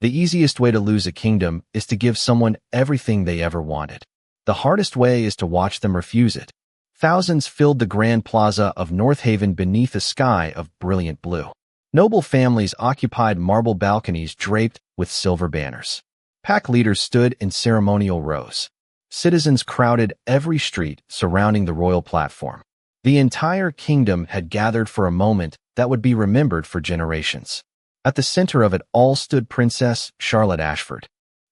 The easiest way to lose a kingdom is to give someone everything they ever wanted. The hardest way is to watch them refuse it. Thousands filled the grand plaza of North Haven beneath a sky of brilliant blue. Noble families occupied marble balconies draped with silver banners. Pack leaders stood in ceremonial rows. Citizens crowded every street surrounding the royal platform. The entire kingdom had gathered for a moment that would be remembered for generations. At the center of it all stood Princess Charlotte Ashford.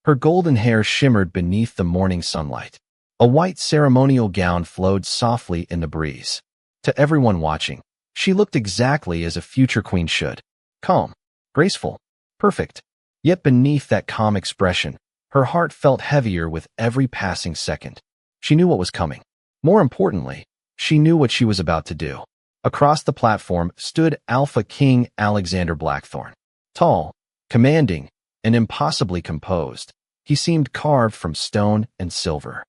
Her golden hair shimmered beneath the morning sunlight. A white ceremonial gown flowed softly in the breeze. To everyone watching, she looked exactly as a future queen should. Calm, graceful, perfect. Yet beneath that calm expression, her heart felt heavier with every passing second. She knew what was coming. More importantly, she knew what she was about to do. Across the platform stood Alpha King Alexander Blackthorne. Tall, commanding, and impossibly composed, he seemed carved from stone and silver.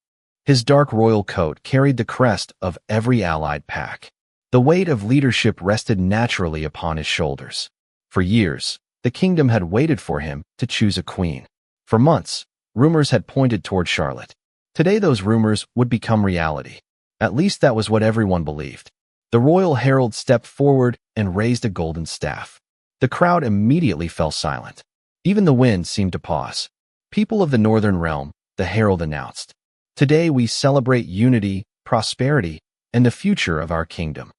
His dark royal coat carried the crest of every allied pack. The weight of leadership rested naturally upon his shoulders. For years, the kingdom had waited for him to choose a queen. For months, rumors had pointed toward Charlotte. Today those rumors would become reality. At least that was what everyone believed. The royal herald stepped forward and raised a golden staff. The crowd immediately fell silent. Even the wind seemed to pause. People of the northern realm, the herald announced. Today we celebrate unity, prosperity, and the future of our kingdom.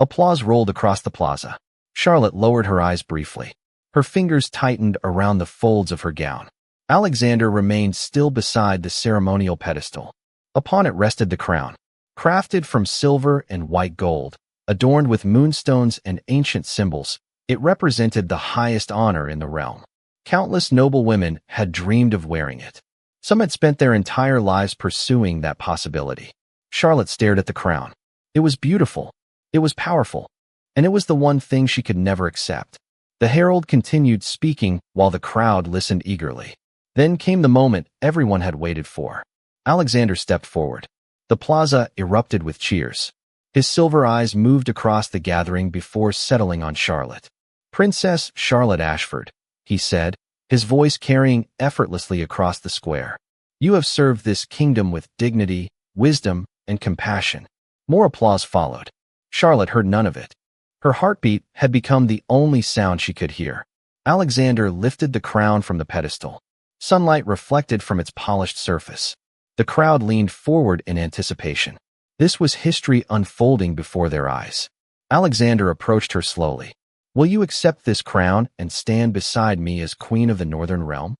Applause rolled across the plaza. Charlotte lowered her eyes briefly. Her fingers tightened around the folds of her gown. Alexander remained still beside the ceremonial pedestal. Upon it rested the crown, crafted from silver and white gold, adorned with moonstones and ancient symbols. It represented the highest honor in the realm. Countless noble women had dreamed of wearing it. Some had spent their entire lives pursuing that possibility. Charlotte stared at the crown. It was beautiful. It was powerful. And it was the one thing she could never accept. The herald continued speaking while the crowd listened eagerly. Then came the moment everyone had waited for. Alexander stepped forward. The plaza erupted with cheers. His silver eyes moved across the gathering before settling on Charlotte. Princess Charlotte Ashford, he said, his voice carrying effortlessly across the square. You have served this kingdom with dignity, wisdom, and compassion. More applause followed. Charlotte heard none of it. Her heartbeat had become the only sound she could hear. Alexander lifted the crown from the pedestal. Sunlight reflected from its polished surface. The crowd leaned forward in anticipation. This was history unfolding before their eyes. Alexander approached her slowly. Will you accept this crown and stand beside me as Queen of the Northern Realm?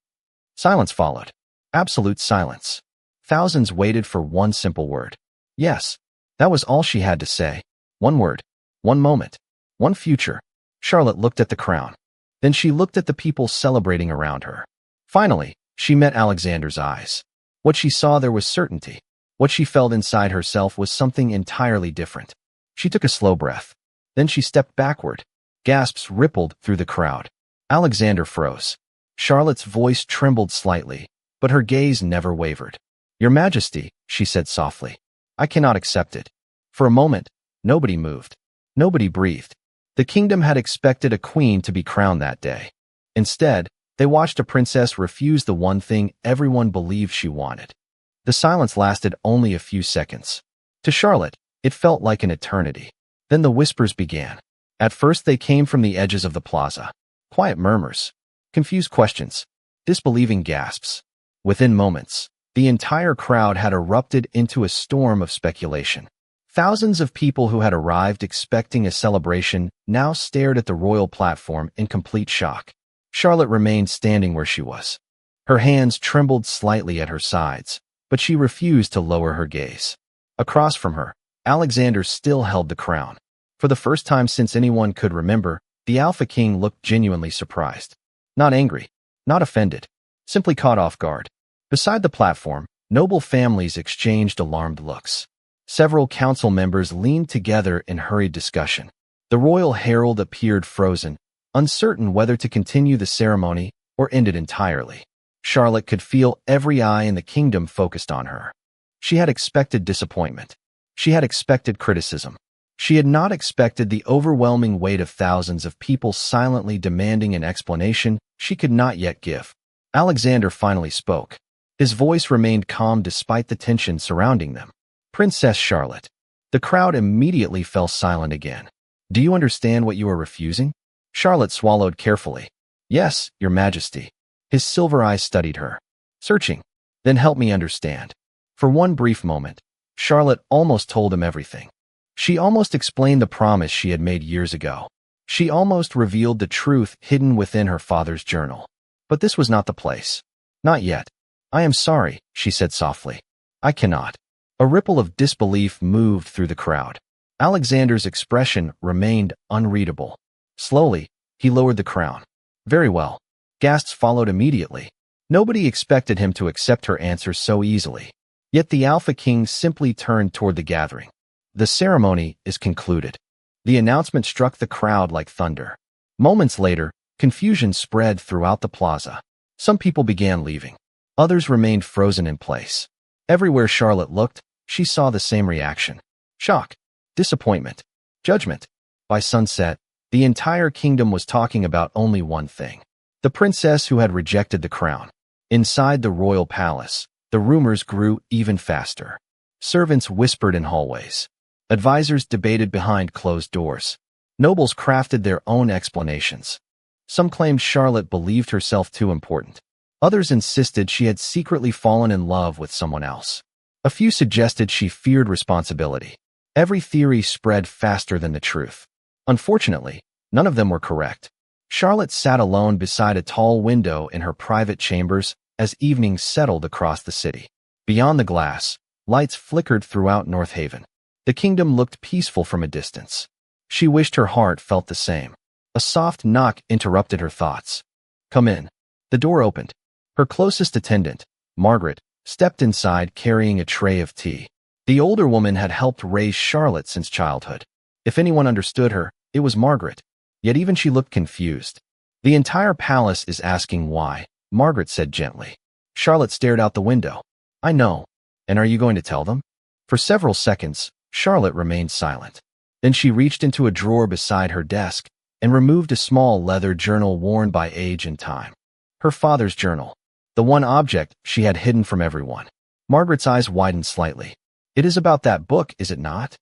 Silence followed. Absolute silence. Thousands waited for one simple word. Yes, that was all she had to say. One word, one moment, one future. Charlotte looked at the crown. Then she looked at the people celebrating around her. Finally, she met Alexander's eyes. What she saw there was certainty. What she felt inside herself was something entirely different. She took a slow breath. Then she stepped backward. Gasps rippled through the crowd. Alexander froze. Charlotte's voice trembled slightly, but her gaze never wavered. Your Majesty, she said softly, I cannot accept it. For a moment, nobody moved. Nobody breathed. The kingdom had expected a queen to be crowned that day. Instead, they watched a princess refuse the one thing everyone believed she wanted. The silence lasted only a few seconds. To Charlotte, it felt like an eternity. Then the whispers began. At first they came from the edges of the plaza. Quiet murmurs, confused questions, disbelieving gasps. Within moments, the entire crowd had erupted into a storm of speculation. Thousands of people who had arrived expecting a celebration now stared at the royal platform in complete shock. Charlotte remained standing where she was. Her hands trembled slightly at her sides, but she refused to lower her gaze. Across from her, Alexander still held the crown. For the first time since anyone could remember, the Alpha King looked genuinely surprised. Not angry, not offended, simply caught off guard. Beside the platform, noble families exchanged alarmed looks. Several council members leaned together in hurried discussion. The royal herald appeared frozen, uncertain whether to continue the ceremony or end it entirely. Charlotte could feel every eye in the kingdom focused on her. She had expected disappointment. She had expected criticism. She had not expected the overwhelming weight of thousands of people silently demanding an explanation she could not yet give. Alexander finally spoke. His voice remained calm despite the tension surrounding them. "Princess Charlotte." The crowd immediately fell silent again. "Do you understand what you are refusing?" Charlotte swallowed carefully. "Yes, Your Majesty." His silver eyes studied her, searching. "Then help me understand." For one brief moment, Charlotte almost told him everything. She almost explained the promise she had made years ago. She almost revealed the truth hidden within her father's journal. But this was not the place. "Not yet. I am sorry," she said softly. "I cannot." A ripple of disbelief moved through the crowd. Alexander's expression remained unreadable. Slowly, he lowered the crown. "Very well." Gasps followed immediately. Nobody expected him to accept her answer so easily. Yet the Alpha King simply turned toward the gathering. "The ceremony is concluded." The announcement struck the crowd like thunder. Moments later, confusion spread throughout the plaza. Some people began leaving. Others remained frozen in place. Everywhere Charlotte looked, she saw the same reaction. Shock, disappointment, judgment. By sunset, the entire kingdom was talking about only one thing: the princess who had rejected the crown. Inside the royal palace, the rumors grew even faster. Servants whispered in hallways. Advisors debated behind closed doors. Nobles crafted their own explanations. Some claimed Charlotte believed herself too important. Others insisted she had secretly fallen in love with someone else. A few suggested she feared responsibility. Every theory spread faster than the truth. Unfortunately, none of them were correct. Charlotte sat alone beside a tall window in her private chambers as evening settled across the city. Beyond the glass, lights flickered throughout North Haven. The kingdom looked peaceful from a distance. She wished her heart felt the same. A soft knock interrupted her thoughts. "Come in." The door opened. Her closest attendant, Margaret, stepped inside carrying a tray of tea. The older woman had helped raise Charlotte since childhood. If anyone understood her, it was Margaret. Yet even she looked confused. "The entire palace is asking why," Margaret said gently. Charlotte stared out the window. "I know. And are you going to tell them?" For several seconds, Charlotte remained silent. Then she reached into a drawer beside her desk and removed a small leather journal worn by age and time. Her father's journal. The one object she had hidden from everyone. Margaret's eyes widened slightly. "It is about that book, is it not?"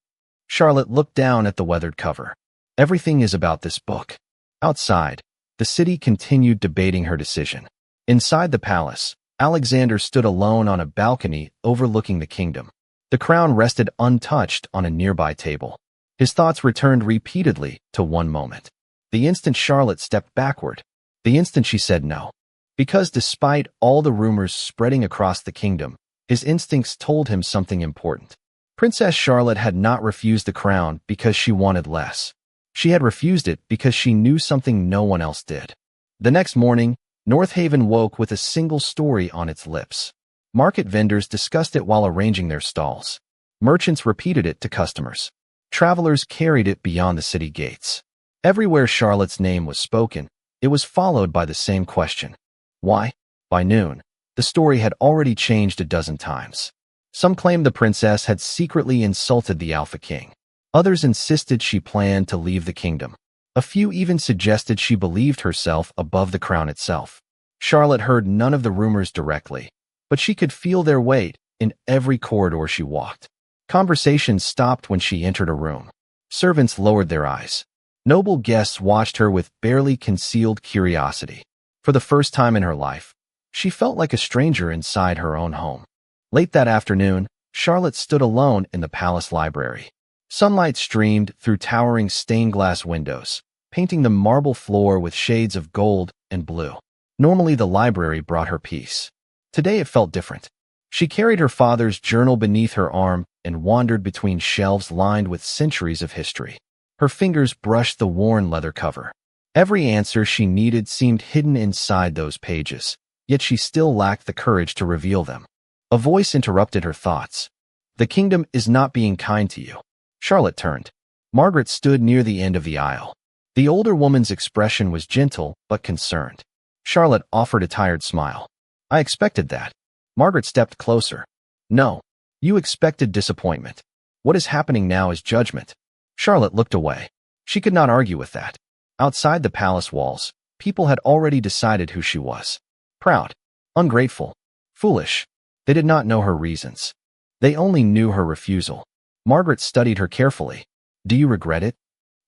Charlotte looked down at the weathered cover. "Everything is about this book." Outside, the city continued debating her decision. Inside the palace, Alexander stood alone on a balcony overlooking the kingdom. The crown rested untouched on a nearby table. His thoughts returned repeatedly to one moment. The instant Charlotte stepped backward. The instant she said no. Because despite all the rumors spreading across the kingdom, his instincts told him something important. Princess Charlotte had not refused the crown because she wanted less. She had refused it because she knew something no one else did. The next morning, North Haven woke with a single story on its lips. Market vendors discussed it while arranging their stalls. Merchants repeated it to customers. Travelers carried it beyond the city gates. Everywhere Charlotte's name was spoken, it was followed by the same question. Why? By noon, the story had already changed a dozen times. Some claimed the princess had secretly insulted the Alpha King. Others insisted she planned to leave the kingdom. A few even suggested she believed herself above the crown itself. Charlotte heard none of the rumors directly, but she could feel their weight in every corridor she walked. Conversations stopped when she entered a room. Servants lowered their eyes. Noble guests watched her with barely concealed curiosity. For the first time in her life, she felt like a stranger inside her own home. Late that afternoon, Charlotte stood alone in the palace library. Sunlight streamed through towering stained-glass windows, painting the marble floor with shades of gold and blue. Normally, the library brought her peace. Today, it felt different. She carried her father's journal beneath her arm and wandered between shelves lined with centuries of history. Her fingers brushed the worn leather cover. Every answer she needed seemed hidden inside those pages, yet she still lacked the courage to reveal them. A voice interrupted her thoughts. "The kingdom is not being kind to you." Charlotte turned. Margaret stood near the end of the aisle. The older woman's expression was gentle but concerned. Charlotte offered a tired smile. "I expected that." Margaret stepped closer. "No, you expected disappointment. What is happening now is judgment." Charlotte looked away. She could not argue with that. Outside the palace walls, people had already decided who she was. Proud, ungrateful, foolish. They did not know her reasons. They only knew her refusal. Margaret studied her carefully. Do you regret it?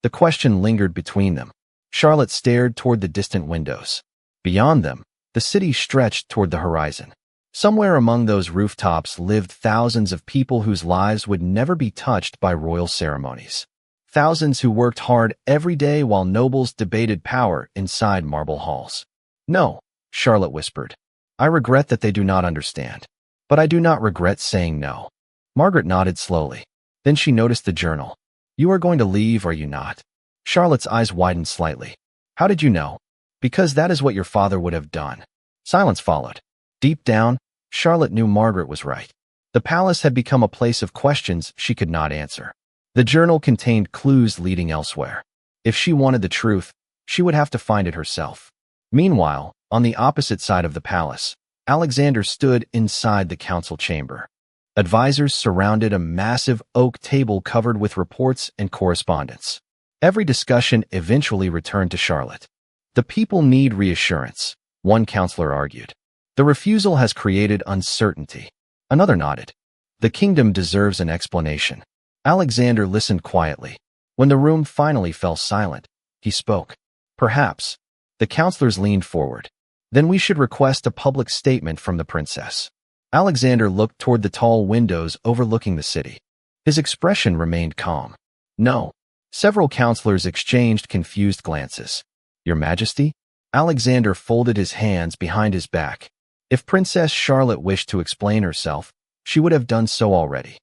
The question lingered between them. Charlotte stared toward the distant windows. Beyond them, the city stretched toward the horizon. Somewhere among those rooftops lived thousands of people whose lives would never be touched by royal ceremonies. Thousands who worked hard every day while nobles debated power inside marble halls. No, Charlotte whispered. I regret that they do not understand. But I do not regret saying no. Margaret nodded slowly. Then she noticed the journal. You are going to leave, are you not? Charlotte's eyes widened slightly. How did you know? Because that is what your father would have done. Silence followed. Deep down, Charlotte knew Margaret was right. The palace had become a place of questions she could not answer. The journal contained clues leading elsewhere. If she wanted the truth, she would have to find it herself. Meanwhile, on the opposite side of the palace, Alexander stood inside the council chamber. Advisors surrounded a massive oak table covered with reports and correspondence. Every discussion eventually returned to Charlotte. The people need reassurance, one counselor argued. The refusal has created uncertainty. Another nodded. The kingdom deserves an explanation. Alexander listened quietly. When the room finally fell silent, he spoke. Perhaps. The counselors leaned forward. Then we should request a public statement from the princess. Alexander looked toward the tall windows overlooking the city. His expression remained calm. No. Several counselors exchanged confused glances. Your Majesty? Alexander folded his hands behind his back. If Princess Charlotte wished to explain herself, she would have done so already.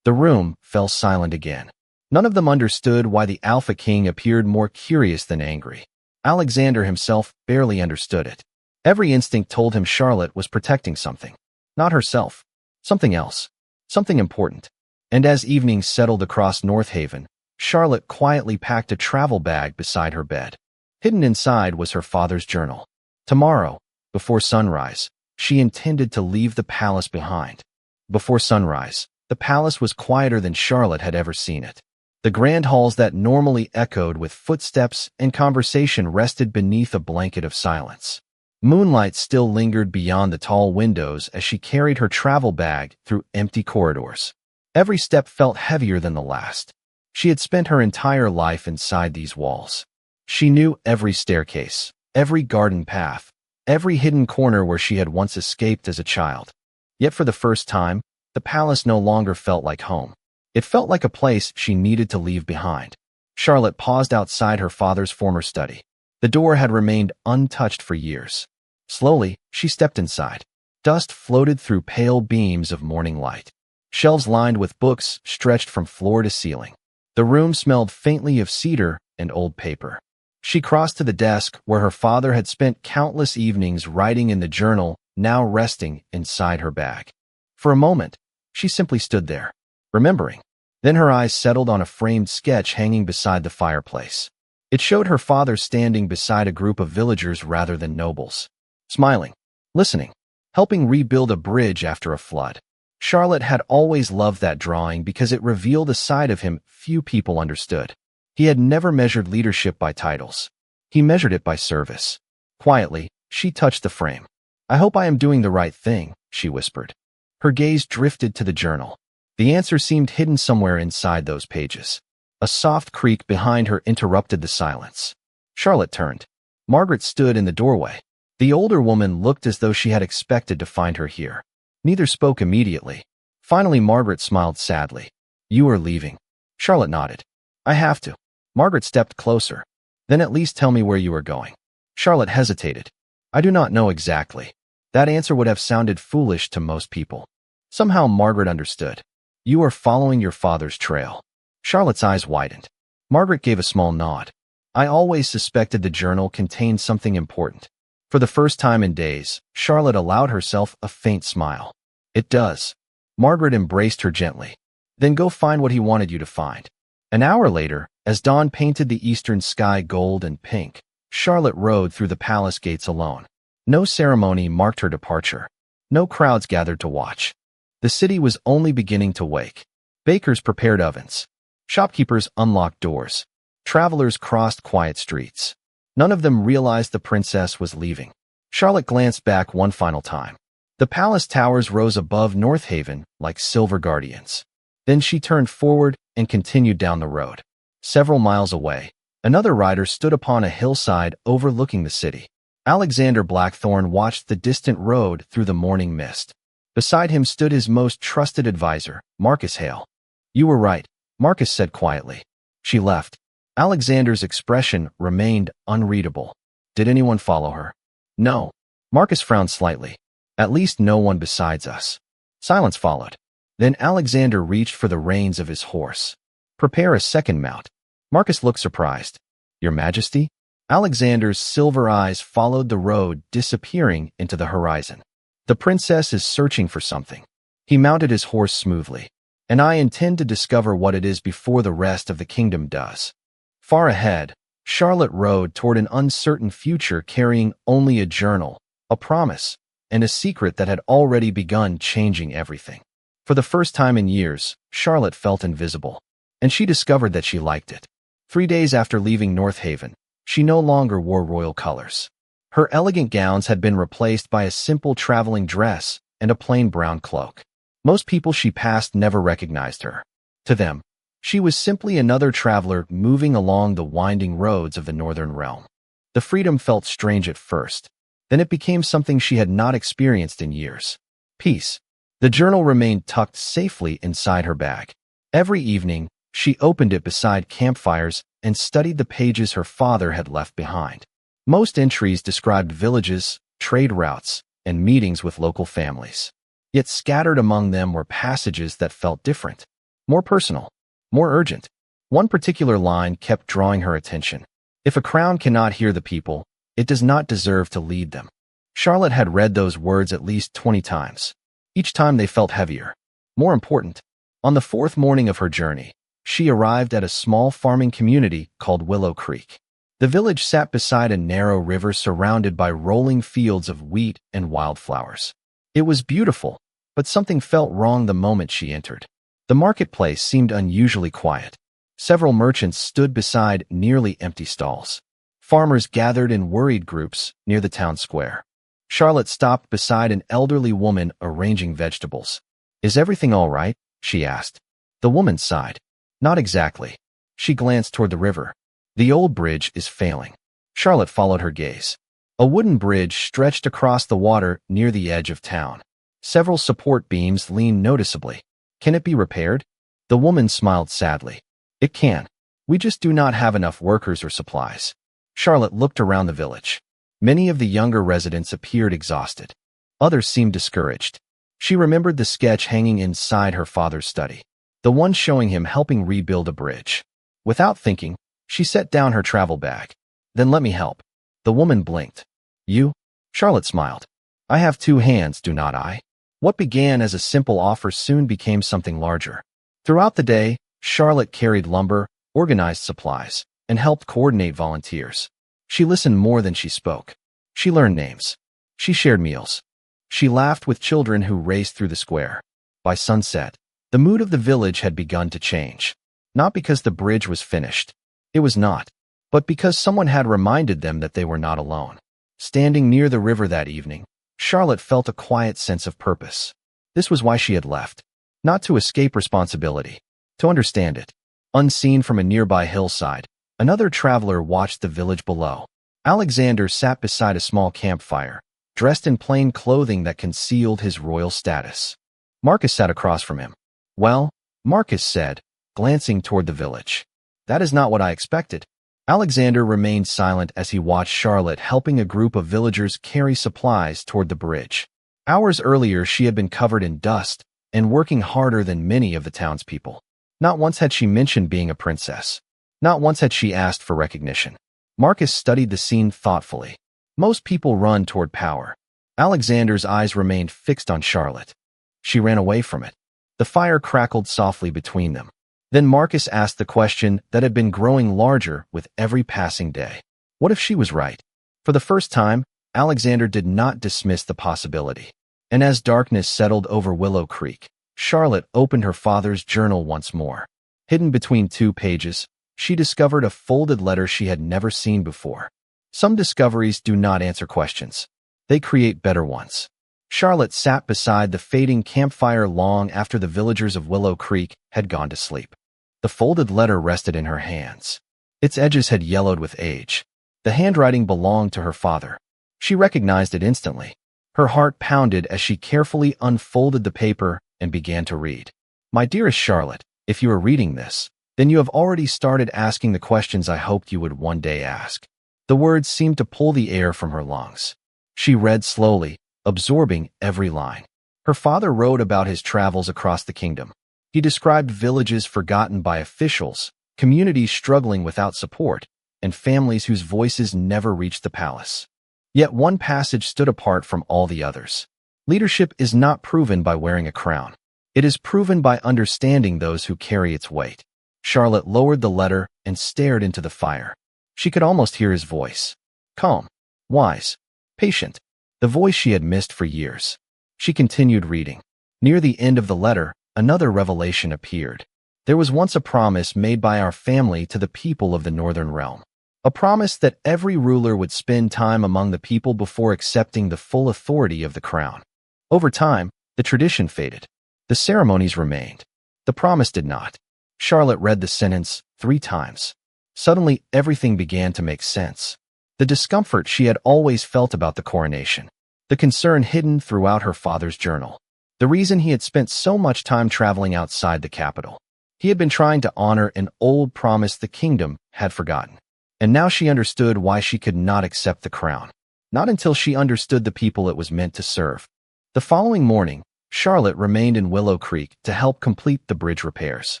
The room fell silent again. None of them understood why the Alpha King appeared more curious than angry. Alexander himself barely understood it. Every instinct told him Charlotte was protecting something. Not herself. Something else. Something important. And as evening settled across North Haven, Charlotte quietly packed a travel bag beside her bed. Hidden inside was her father's journal. Tomorrow, before sunrise, she intended to leave the palace behind. Before sunrise, the palace was quieter than Charlotte had ever seen it. The grand halls that normally echoed with footsteps and conversation rested beneath a blanket of silence. Moonlight still lingered beyond the tall windows as she carried her travel bag through empty corridors. Every step felt heavier than the last. She had spent her entire life inside these walls. She knew every staircase, every garden path, every hidden corner where she had once escaped as a child. Yet for the first time, the palace no longer felt like home. It felt like a place she needed to leave behind. Charlotte paused outside her father's former study. The door had remained untouched for years. Slowly, she stepped inside. Dust floated through pale beams of morning light. Shelves lined with books stretched from floor to ceiling. The room smelled faintly of cedar and old paper. She crossed to the desk where her father had spent countless evenings writing in the journal, now resting inside her bag. For a moment, she simply stood there, remembering. Then her eyes settled on a framed sketch hanging beside the fireplace. It showed her father standing beside a group of villagers rather than nobles. Smiling, listening, helping rebuild a bridge after a flood. Charlotte had always loved that drawing because it revealed a side of him few people understood. He had never measured leadership by titles. He measured it by service. Quietly, she touched the frame. I hope I am doing the right thing, she whispered. Her gaze drifted to the journal. The answer seemed hidden somewhere inside those pages. A soft creak behind her interrupted the silence. Charlotte turned. Margaret stood in the doorway. The older woman looked as though she had expected to find her here. Neither spoke immediately. Finally, Margaret smiled sadly. You are leaving. Charlotte nodded. I have to. Margaret stepped closer. Then at least tell me where you are going. Charlotte hesitated. I do not know exactly. That answer would have sounded foolish to most people. Somehow Margaret understood. You are following your father's trail. Charlotte's eyes widened. Margaret gave a small nod. I always suspected the journal contained something important. For the first time in days, Charlotte allowed herself a faint smile. It does. Margaret embraced her gently. Then go find what he wanted you to find. An hour later, as dawn painted the eastern sky gold and pink, Charlotte rode through the palace gates alone. No ceremony marked her departure. No crowds gathered to watch. The city was only beginning to wake. Bakers prepared ovens. Shopkeepers unlocked doors. Travelers crossed quiet streets. None of them realized the princess was leaving. Charlotte glanced back one final time. The palace towers rose above North Haven like silver guardians. Then she turned forward and continued down the road. Several miles away, another rider stood upon a hillside overlooking the city. Alexander Blackthorne watched the distant road through the morning mist. Beside him stood his most trusted advisor, Marcus Hale. "You were right," Marcus said quietly. She left. Alexander's expression remained unreadable. "Did anyone follow her?" "No." Marcus frowned slightly. "At least no one besides us." Silence followed. Then Alexander reached for the reins of his horse. "Prepare a second mount." Marcus looked surprised. "Your Majesty?" Alexander's silver eyes followed the road, disappearing into the horizon. "The princess is searching for something." He mounted his horse smoothly. "And I intend to discover what it is before the rest of the kingdom does." Far ahead, Charlotte rode toward an uncertain future, carrying only a journal, a promise, and a secret that had already begun changing everything. For the first time in years, Charlotte felt invisible, and she discovered that she liked it. 3 days after leaving North Haven, she no longer wore royal colors. Her elegant gowns had been replaced by a simple traveling dress and a plain brown cloak. Most people she passed never recognized her. To them, she was simply another traveler moving along the winding roads of the northern realm. The freedom felt strange at first. Then it became something she had not experienced in years. Peace. The journal remained tucked safely inside her bag. Every evening, she opened it beside campfires and studied the pages her father had left behind. Most entries described villages, trade routes, and meetings with local families. Yet scattered among them were passages that felt different, more personal, more urgent. One particular line kept drawing her attention. "If a crown cannot hear the people, it does not deserve to lead them." Charlotte had read those words at least 20 times. Each time they felt heavier. More important, on the 4th morning of her journey, she arrived at a small farming community called Willow Creek. The village sat beside a narrow river surrounded by rolling fields of wheat and wildflowers. It was beautiful, but something felt wrong the moment she entered. The marketplace seemed unusually quiet. Several merchants stood beside nearly empty stalls. Farmers gathered in worried groups near the town square. Charlotte stopped beside an elderly woman arranging vegetables. "Is everything all right?" she asked. The woman sighed. "Not exactly." She glanced toward the river. "The old bridge is failing." Charlotte followed her gaze. A wooden bridge stretched across the water near the edge of town. Several support beams leaned noticeably. "Can it be repaired?" The woman smiled sadly. "It can. We just do not have enough workers or supplies." Charlotte looked around the village. Many of the younger residents appeared exhausted. Others seemed discouraged. She remembered the sketch hanging inside her father's study, the one showing him helping rebuild a bridge. Without thinking, she set down her travel bag. "Then let me help." The woman blinked. "You?" Charlotte smiled. "I have 2 hands, do not I?" What began as a simple offer soon became something larger. Throughout the day, Charlotte carried lumber, organized supplies, and helped coordinate volunteers. She listened more than she spoke. She learned names. She shared meals. She laughed with children who raced through the square. By sunset, the mood of the village had begun to change. Not because the bridge was finished. It was not. But because someone had reminded them that they were not alone. Standing near the river that evening, Charlotte felt a quiet sense of purpose. This was why she had left. Not to escape responsibility. To understand it. Unseen from a nearby hillside, another traveler watched the village below. Alexander sat beside a small campfire, dressed in plain clothing that concealed his royal status. Marcus sat across from him. "Well," Marcus said, glancing toward the village. "That is not what I expected." Alexander remained silent as he watched Charlotte helping a group of villagers carry supplies toward the bridge. Hours earlier, she had been covered in dust and working harder than many of the townspeople. Not once had she mentioned being a princess. Not once had she asked for recognition. Marcus studied the scene thoughtfully. Most people run toward power. Alexander's eyes remained fixed on Charlotte. She ran away from it. The fire crackled softly between them. Then Marcus asked the question that had been growing larger with every passing day. What if she was right? For the first time, Alexander did not dismiss the possibility. And as darkness settled over Willow Creek, Charlotte opened her father's journal once more. Hidden between 2 pages, she discovered a folded letter she had never seen before. Some discoveries do not answer questions. They create better ones. Charlotte sat beside the fading campfire long after the villagers of Willow Creek had gone to sleep. The folded letter rested in her hands. Its edges had yellowed with age. The handwriting belonged to her father. She recognized it instantly. Her heart pounded as she carefully unfolded the paper and began to read. My dearest Charlotte, if you are reading this, then you have already started asking the questions I hoped you would one day ask. The words seemed to pull the air from her lungs. She read slowly, absorbing every line. Her father wrote about his travels across the kingdom. He described villages forgotten by officials, communities struggling without support, and families whose voices never reached the palace. Yet one passage stood apart from all the others. Leadership is not proven by wearing a crown. It is proven by understanding those who carry its weight. Charlotte lowered the letter and stared into the fire. She could almost hear his voice. Calm, wise, patient. The voice she had missed for years. She continued reading. Near the end of the letter, another revelation appeared. There was once a promise made by our family to the people of the Northern Realm. A promise that every ruler would spend time among the people before accepting the full authority of the crown. Over time, the tradition faded. The ceremonies remained. The promise did not. Charlotte read the sentence 3 times. Suddenly, everything began to make sense. The discomfort she had always felt about the coronation. The concern hidden throughout her father's journal. The reason he had spent so much time traveling outside the capital. He had been trying to honor an old promise the kingdom had forgotten. And now she understood why she could not accept the crown. Not until she understood the people it was meant to serve. The following morning, Charlotte remained in Willow Creek to help complete the bridge repairs.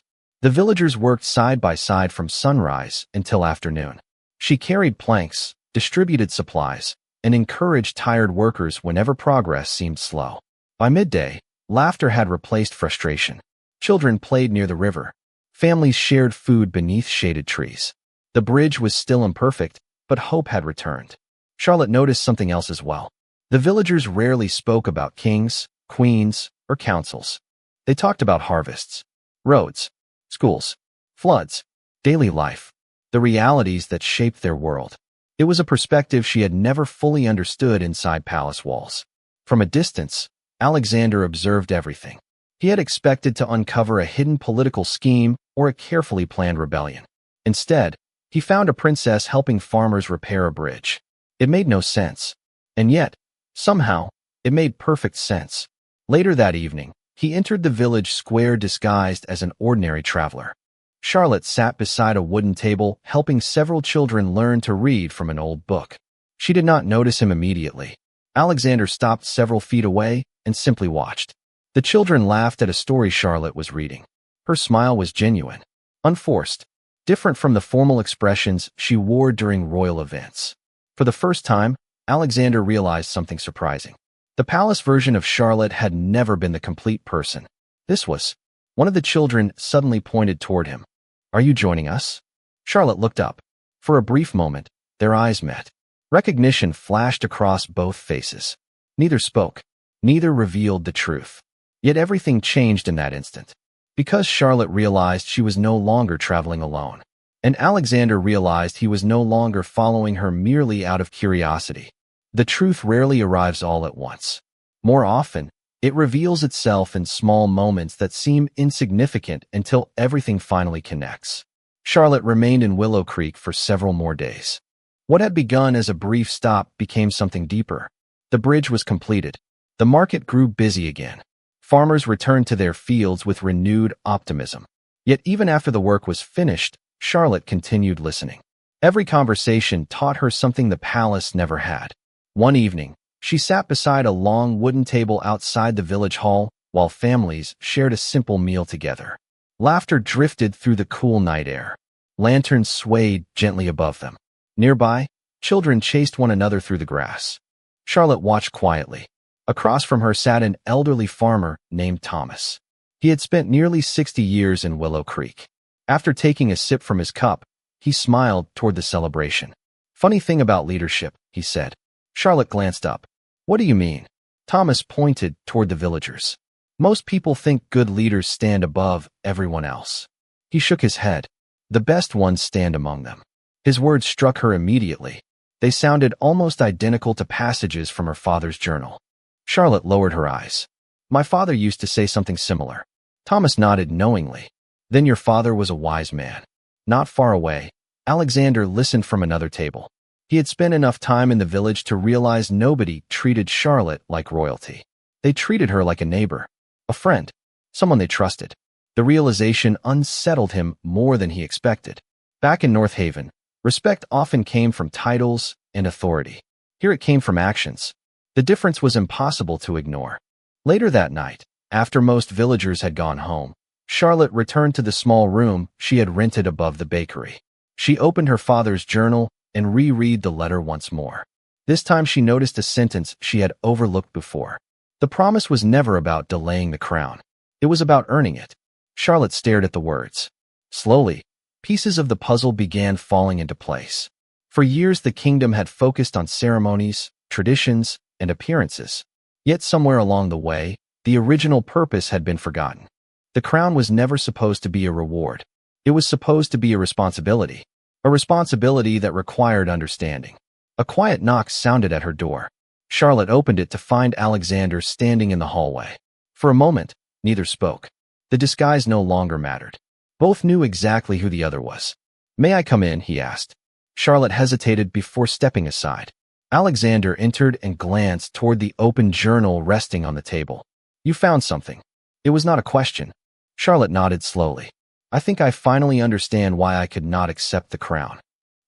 The villagers worked side by side from sunrise until afternoon. She carried planks, distributed supplies, and encouraged tired workers whenever progress seemed slow. By midday, laughter had replaced frustration. Children played near the river. Families shared food beneath shaded trees. The bridge was still imperfect, but hope had returned. Charlotte noticed something else as well. The villagers rarely spoke about kings, queens, or councils. They talked about harvests, roads, schools, floods, daily life, the realities that shaped their world. It was a perspective she had never fully understood inside palace walls. From a distance, Alexander observed everything. He had expected to uncover a hidden political scheme or a carefully planned rebellion. Instead, he found a princess helping farmers repair a bridge. It made no sense. And yet, somehow, it made perfect sense. Later that evening, he entered the village square disguised as an ordinary traveler. Charlotte sat beside a wooden table, helping several children learn to read from an old book. She did not notice him immediately. Alexander stopped several feet away and simply watched. The children laughed at a story Charlotte was reading. Her smile was genuine, unforced, different from the formal expressions she wore during royal events. For the first time, Alexander realized something surprising. The palace version of Charlotte had never been the complete person. This was. One of the children suddenly pointed toward him. Are you joining us? Charlotte looked up. For a brief moment, their eyes met. Recognition flashed across both faces. Neither spoke. Neither revealed the truth. Yet everything changed in that instant. Because Charlotte realized she was no longer traveling alone. And Alexander realized he was no longer following her merely out of curiosity. The truth rarely arrives all at once. More often, it reveals itself in small moments that seem insignificant until everything finally connects. Charlotte remained in Willow Creek for several more days. What had begun as a brief stop became something deeper. The bridge was completed. The market grew busy again. Farmers returned to their fields with renewed optimism. Yet even after the work was finished, Charlotte continued listening. Every conversation taught her something the palace never had. One evening, she sat beside a long wooden table outside the village hall while families shared a simple meal together. Laughter drifted through the cool night air. Lanterns swayed gently above them. Nearby, children chased one another through the grass. Charlotte watched quietly. Across from her sat an elderly farmer named Thomas. He had spent nearly 60 years in Willow Creek. After taking a sip from his cup, he smiled toward the celebration. Funny thing about leadership, he said. Charlotte glanced up. What do you mean? Thomas pointed toward the villagers. Most people think good leaders stand above everyone else. He shook his head. The best ones stand among them. His words struck her immediately. They sounded almost identical to passages from her father's journal. Charlotte lowered her eyes. My father used to say something similar. Thomas nodded knowingly. Then your father was a wise man. Not far away, Alexander listened from another table. He had spent enough time in the village to realize nobody treated Charlotte like royalty. They treated her like a neighbor, a friend, someone they trusted. The realization unsettled him more than he expected. Back in North Haven, respect often came from titles and authority. Here it came from actions. The difference was impossible to ignore. Later that night, after most villagers had gone home, Charlotte returned to the small room she had rented above the bakery. She opened her father's journal and reread the letter once more. This time she noticed a sentence she had overlooked before. The promise was never about delaying the crown. It was about earning it. Charlotte stared at the words. Slowly, pieces of the puzzle began falling into place. For years the kingdom had focused on ceremonies, traditions, and appearances. Yet somewhere along the way, the original purpose had been forgotten. The crown was never supposed to be a reward. It was supposed to be a responsibility that required understanding. A quiet knock sounded at her door. Charlotte opened it to find Alexander standing in the hallway. For a moment, neither spoke. The disguise no longer mattered. Both knew exactly who the other was. May I come in? He asked. Charlotte hesitated before stepping aside. Alexander entered and glanced toward the open journal resting on the table. You found something. It was not a question. Charlotte nodded slowly. I think I finally understand why I could not accept the crown.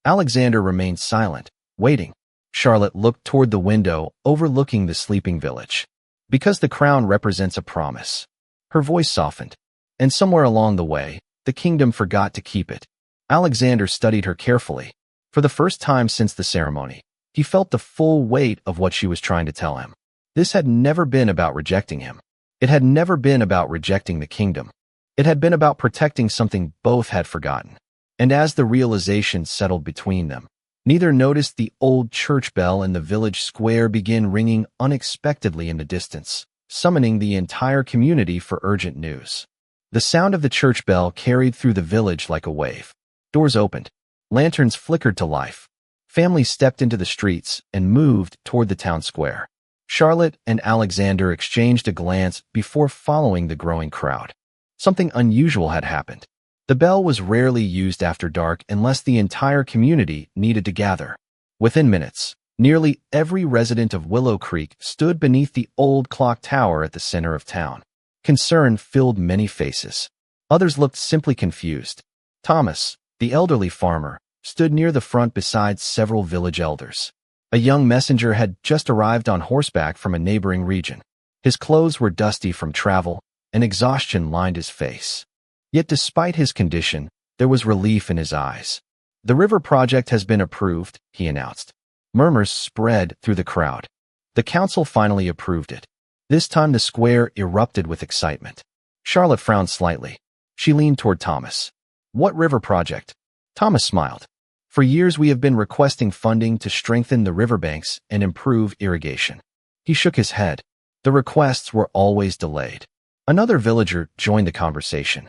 Alexander remained silent, waiting. Charlotte looked toward the window overlooking the sleeping village. Because the crown represents a promise. Her voice softened. And somewhere along the way, the kingdom forgot to keep it. Alexander studied her carefully. For the first time since the ceremony, he felt the full weight of what she was trying to tell him. This had never been about rejecting him. It had never been about rejecting the kingdom. It had been about protecting something both had forgotten. And as the realization settled between them, neither noticed the old church bell in the village square begin ringing unexpectedly in the distance, summoning the entire community for urgent news. The sound of the church bell carried through the village like a wave. Doors opened. Lanterns flickered to life. Families stepped into the streets and moved toward the town square. Charlotte and Alexander exchanged a glance before following the growing crowd. Something unusual had happened. The bell was rarely used after dark unless the entire community needed to gather. Within minutes, nearly every resident of Willow Creek stood beneath the old clock tower at the center of town. Concern filled many faces. Others looked simply confused. Thomas, the elderly farmer, stood near the front beside several village elders. A young messenger had just arrived on horseback from a neighboring region. His clothes were dusty from travel, and exhaustion lined his face. Yet despite his condition, there was relief in his eyes. The river project has been approved, he announced. Murmurs spread through the crowd. The council finally approved it. This time the square erupted with excitement. Charlotte frowned slightly. She leaned toward Thomas. What river project? Thomas smiled. For years we have been requesting funding to strengthen the riverbanks and improve irrigation. He shook his head. The requests were always delayed. Another villager joined the conversation.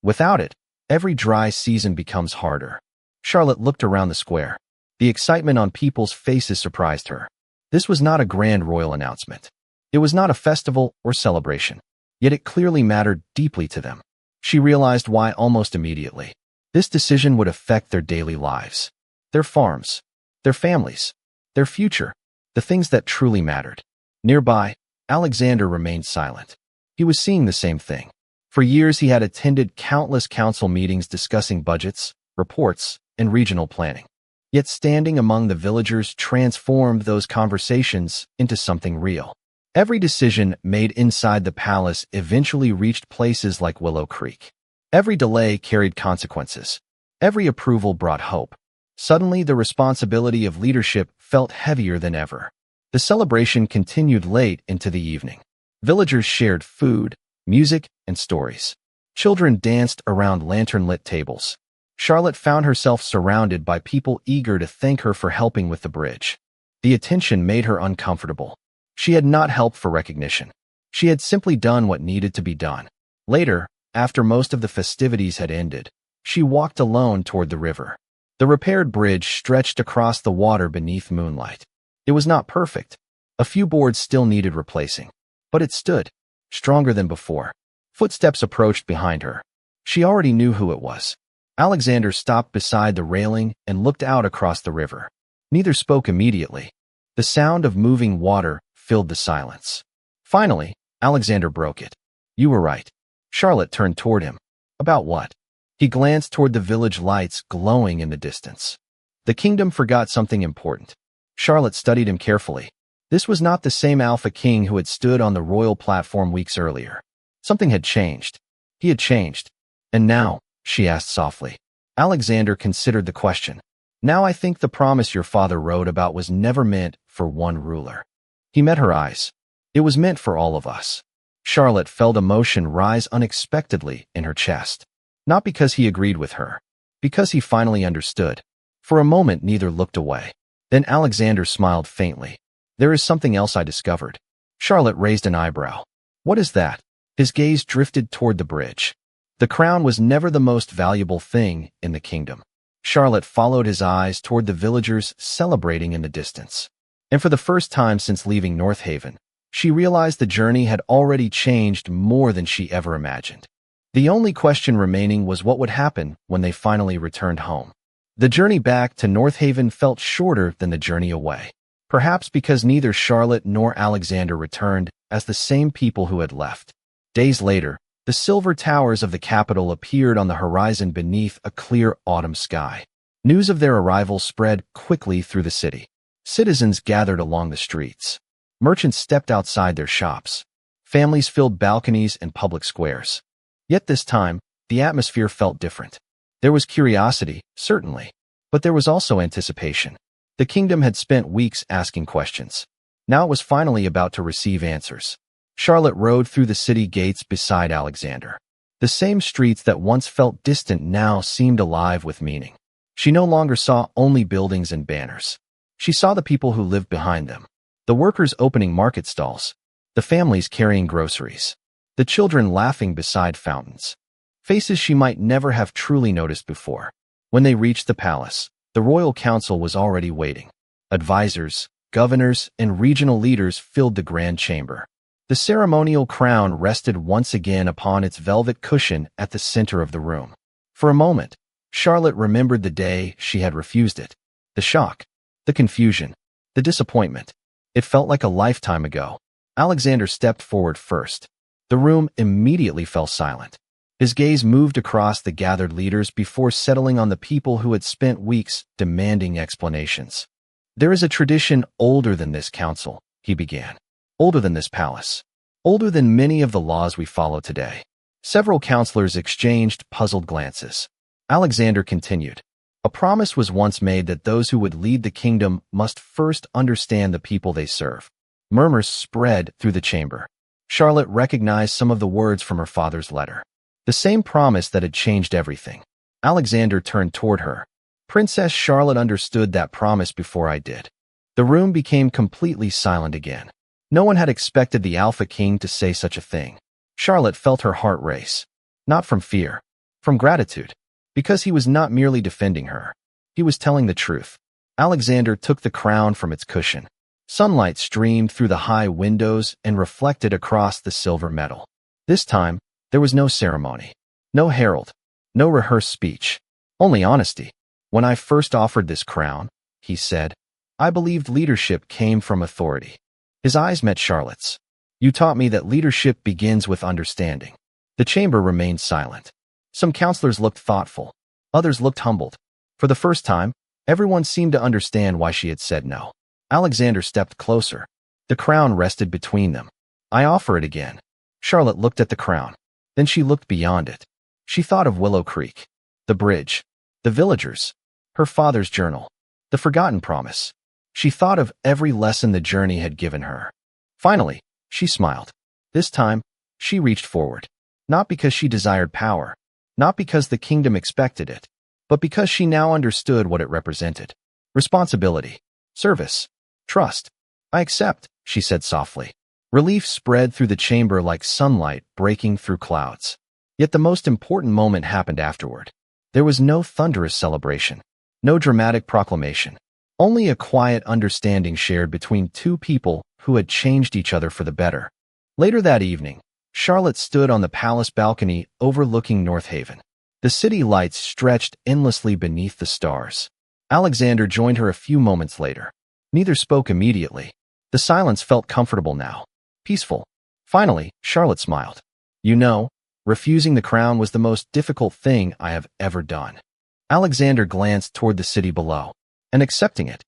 Without it, every dry season becomes harder. Charlotte looked around the square. The excitement on people's faces surprised her. This was not a grand royal announcement. It was not a festival or celebration. Yet it clearly mattered deeply to them. She realized why almost immediately. This decision would affect their daily lives, their farms, their families, their future, the things that truly mattered. Nearby, Alexander remained silent. He was seeing the same thing. For years he had attended countless council meetings discussing budgets, reports, and regional planning. Yet standing among the villagers transformed those conversations into something real. Every decision made inside the palace eventually reached places like Willow Creek. Every delay carried consequences. Every approval brought hope. Suddenly, the responsibility of leadership felt heavier than ever. The celebration continued late into the evening. Villagers shared food, music, and stories. Children danced around lantern-lit tables. Charlotte found herself surrounded by people eager to thank her for helping with the bridge. The attention made her uncomfortable. She had not helped for recognition. She had simply done what needed to be done. Later, after most of the festivities had ended, She walked alone toward the river. The repaired bridge stretched across the water beneath moonlight. It was not perfect. A few boards still needed replacing. But it stood, stronger than before. Footsteps approached behind her. She already knew who it was. Alexander stopped beside the railing and looked out across the river. Neither spoke immediately. The sound of moving water filled the silence. Finally, Alexander broke it. "You were right." Charlotte turned toward him. "About what?" He glanced toward the village lights glowing in the distance. The kingdom forgot something important. Charlotte studied him carefully. This was not the same Alpha King who had stood on the royal platform weeks earlier. Something had changed. He had changed. "And now?" she asked softly. Alexander considered the question. "Now I think the promise your father wrote about was never meant for one ruler." He met her eyes. "It was meant for all of us." Charlotte felt emotion rise unexpectedly in her chest. Not because he agreed with her. Because he finally understood. For a moment neither looked away. Then Alexander smiled faintly. "There is something else I discovered." Charlotte raised an eyebrow. "What is that?" His gaze drifted toward the bridge. The crown was never the most valuable thing in the kingdom. Charlotte followed his eyes toward the villagers celebrating in the distance. And for the first time since leaving North Haven, she realized the journey had already changed more than she ever imagined. The only question remaining was what would happen when they finally returned home. The journey back to North Haven felt shorter than the journey away. Perhaps because neither Charlotte nor Alexander returned as the same people who had left. Days later, the silver towers of the capital appeared on the horizon beneath a clear autumn sky. News of their arrival spread quickly through the city. Citizens gathered along the streets. Merchants stepped outside their shops. Families filled balconies and public squares. Yet this time, the atmosphere felt different. There was curiosity, certainly, but there was also anticipation. The kingdom had spent weeks asking questions. Now it was finally about to receive answers. Charlotte rode through the city gates beside Alexander. The same streets that once felt distant now seemed alive with meaning. She no longer saw only buildings and banners. She saw the people who lived behind them. The workers opening market stalls. The families carrying groceries. The children laughing beside fountains. Faces she might never have truly noticed before. When they reached the palace, the royal council was already waiting. Advisors, governors, and regional leaders filled the grand chamber. The ceremonial crown rested once again upon its velvet cushion at the center of the room. For a moment, Charlotte remembered the day she had refused it. The shock, the confusion, the disappointment. It felt like a lifetime ago. Alexander stepped forward first. The room immediately fell silent. His gaze moved across the gathered leaders before settling on the people who had spent weeks demanding explanations. "There is a tradition older than this council," he began. "Older than this palace. Older than many of the laws we follow today." Several counselors exchanged puzzled glances. Alexander continued. "A promise was once made that those who would lead the kingdom must first understand the people they serve." Murmurs spread through the chamber. Charlotte recognized some of the words from her father's letter. The same promise that had changed everything. Alexander turned toward her. "Princess Charlotte understood that promise before I did." The room became completely silent again. No one had expected the Alpha King to say such a thing. Charlotte felt her heart race. Not from fear. From gratitude. Because he was not merely defending her. He was telling the truth. Alexander took the crown from its cushion. Sunlight streamed through the high windows and reflected across the silver metal. This time, there was no ceremony. No herald. No rehearsed speech. Only honesty. "When I first offered this crown," he said, "I believed leadership came from authority." His eyes met Charlotte's. "You taught me that leadership begins with understanding." The chamber remained silent. Some counselors looked thoughtful. Others looked humbled. For the first time, everyone seemed to understand why she had said no. Alexander stepped closer. The crown rested between them. "I offer it again." Charlotte looked at the crown. Then she looked beyond it. She thought of Willow Creek, the bridge, the villagers, her father's journal, the forgotten promise. She thought of every lesson the journey had given her. Finally, she smiled. This time, she reached forward. Not because she desired power, not because the kingdom expected it, but because she now understood what it represented. Responsibility, service, trust. "I accept," she said softly. Relief spread through the chamber like sunlight breaking through clouds. Yet the most important moment happened afterward. There was no thunderous celebration, no dramatic proclamation, only a quiet understanding shared between two people who had changed each other for the better. Later that evening, Charlotte stood on the palace balcony overlooking North Haven. The city lights stretched endlessly beneath the stars. Alexander joined her a few moments later. Neither spoke immediately. The silence felt comfortable now, peaceful. Finally, Charlotte smiled. You know, refusing the crown was the most difficult thing I have ever done. Alexander glanced toward the city below. And accepting it.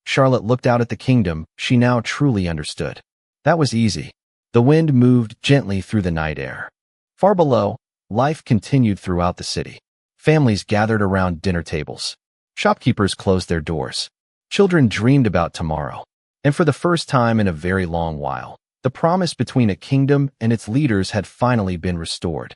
Charlotte looked out at the kingdom she now truly understood. That was easy. The wind moved gently through the night air. Far below, life continued throughout the city. Families gathered around dinner tables. Shopkeepers closed their doors. Children dreamed about tomorrow. And for the first time in a very long while, the promise between a kingdom and its leaders had finally been restored.